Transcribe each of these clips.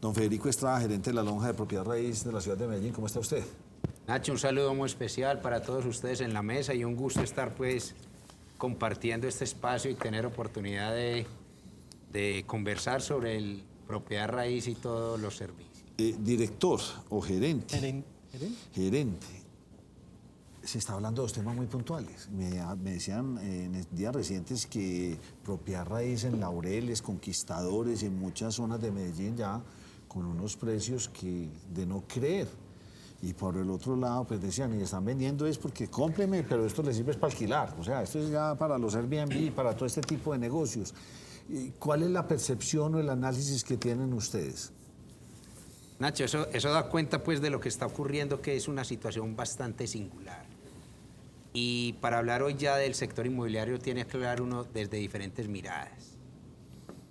Don Federico Estrada, gerente de la Lonja de Propiedad Raíz de la ciudad de Medellín. ¿Cómo está usted? Nacho, un saludo muy especial para todos ustedes en la mesa y un gusto estar pues compartiendo este espacio y tener oportunidad de conversar sobre el propiedad raíz y todos los servicios. Director o gerente. ¿Gerente? Gerente. Se está hablando de dos temas muy puntuales. Me decían en días recientes que Propiedad Raíz en Laureles, Conquistadores y en muchas zonas de Medellín ya con unos precios que de no creer. Y por el otro lado, pues decían, y están vendiendo es porque cómpreme, pero esto les sirve para alquilar. O sea, esto es ya para los Airbnb, para todo este tipo de negocios. ¿Cuál es la percepción o el análisis que tienen ustedes? Nacho, eso da cuenta pues de lo que está ocurriendo, que es una situación bastante singular. Y para hablar hoy ya del sector inmobiliario tiene que hablar uno desde diferentes miradas.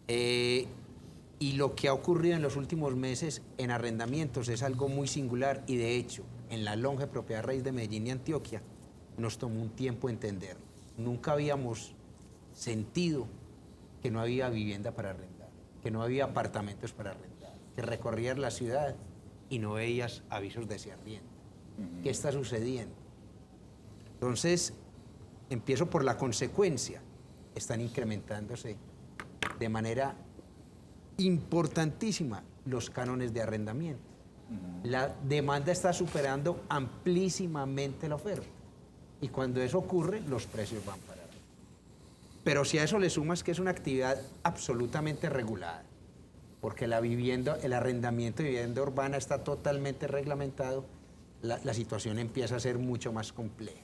Y lo que ha ocurrido en los últimos meses en arrendamientos es algo muy singular y de hecho en la Lonja de Propiedad Raíz de Medellín y Antioquia nos tomó un tiempo entenderlo. Nunca habíamos sentido que no había vivienda para arrendar, que no había apartamentos para arrendar, que recorrías la ciudad y no veías avisos de ese arriendo. ¿Qué está sucediendo? Entonces, empiezo por la consecuencia. Están incrementándose de manera importantísima los cánones de arrendamiento. La demanda está superando amplísimamente la oferta. Y cuando eso ocurre, los precios van para arriba. Pero si a eso le sumas que es una actividad absolutamente regulada, porque la vivienda, el arrendamiento de vivienda urbana está totalmente reglamentado, la situación empieza a ser mucho más compleja.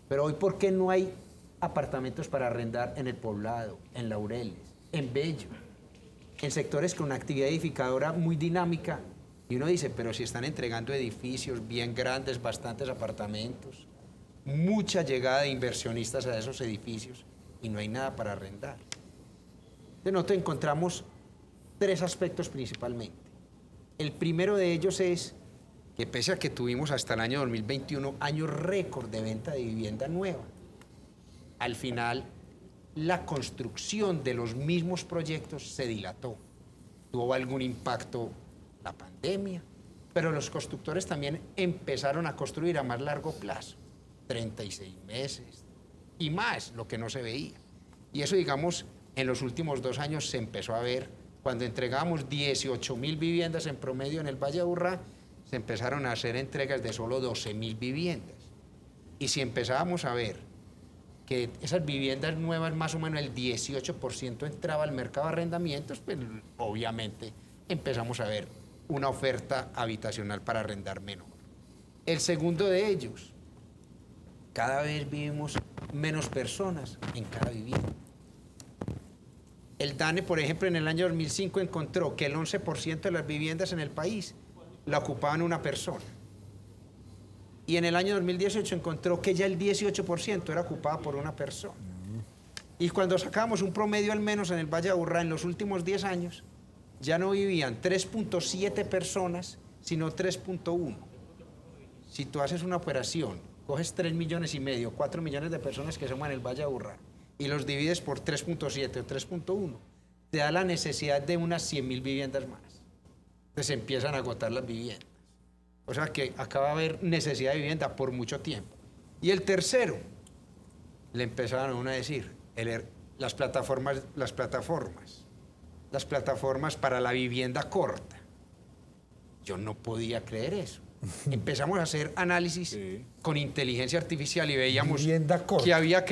Pero hoy, ¿por qué no hay apartamentos para arrendar en El Poblado, en Laureles, en Bello, en sectores con una actividad edificadora muy dinámica? Y uno dice, pero si están entregando edificios bien grandes, bastantes apartamentos, mucha llegada de inversionistas a esos edificios y no hay nada para arrendar. Entonces nosotros encontramos tres aspectos principalmente. El primero de ellos es que pese a que tuvimos hasta el año 2021 año récord de venta de vivienda nueva, al final la construcción de los mismos proyectos se dilató. Tuvo algún impacto la pandemia, pero los constructores también empezaron a construir a más largo plazo, 36 meses y más, lo que no se veía. Y eso, digamos, en los últimos 2 años se empezó a ver. Cuando entregamos 18.000 viviendas en promedio en el Valle de Aburrá, se empezaron a hacer entregas de solo 12.000 viviendas. Y si empezábamos a ver que esas viviendas nuevas, más o menos el 18% entraba al mercado de arrendamientos, pues obviamente empezamos a ver una oferta habitacional para arrendar menor. El segundo de ellos, cada vez vivimos menos personas en cada vivienda. El DANE, por ejemplo, en el año 2005 encontró que el 11% de las viviendas en el país la ocupaban una persona. Y en el año 2018 encontró que ya el 18% era ocupada por una persona. Y cuando sacamos un promedio al menos en el Valle de Aburrá en los últimos 10 años, ya no vivían 3.7 personas, sino 3.1. Si tú haces una operación, coges 3,5 millones, 4 millones de personas que somos en el Valle de Aburrá, y los divides por 3.7 o 3.1, te da la necesidad de unas 100.000 viviendas más. Entonces empiezan a agotar las viviendas. O sea que acá va a haber necesidad de vivienda por mucho tiempo. Y el tercero, le empezaron a uno a decir, las plataformas para la vivienda corta. Yo no podía creer eso. Empezamos a hacer análisis con inteligencia artificial y veíamos que había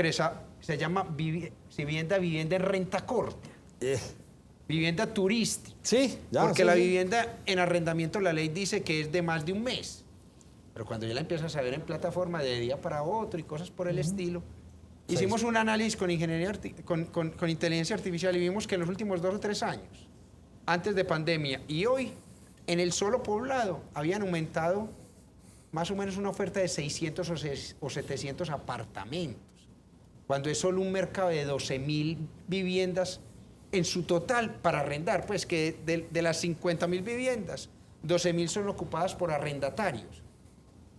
se llama vivienda en renta corta. Vivienda turística. Sí, ya. Porque sí, la sí. vivienda en arrendamiento, la ley dice que es de más de un mes. Pero cuando ya la empiezas a ver en plataforma de día para otro y cosas por el estilo, hicimos un análisis con inteligencia artificial y vimos que en los últimos 2 o 3 años, antes de pandemia y hoy, en el solo Poblado habían aumentado más o menos una oferta de 600 o 700 apartamentos, cuando es solo un mercado de 12.000 viviendas en su total para arrendar, pues que de las 50.000 viviendas, 12.000 son ocupadas por arrendatarios.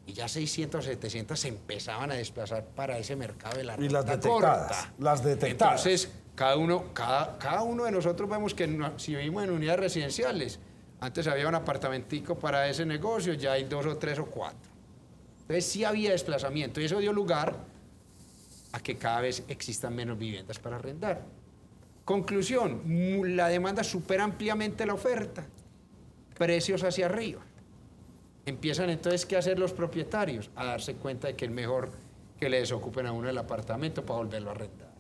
Y ya 600 o 700 se empezaban a desplazar para ese mercado de la renta corta. Las detectadas. Entonces, cada uno de nosotros vemos que si vivimos en unidades residenciales, Antes había un apartamentico para ese negocio, ya hay 2 o 3 o 4. Entonces sí había desplazamiento y eso dio lugar a que cada vez existan menos viviendas para arrendar. Conclusión, la demanda supera ampliamente la oferta, precios hacia arriba. Empiezan entonces, ¿qué hacer los propietarios? A darse cuenta de que es mejor que le desocupen a uno el apartamento para volverlo a arrendar.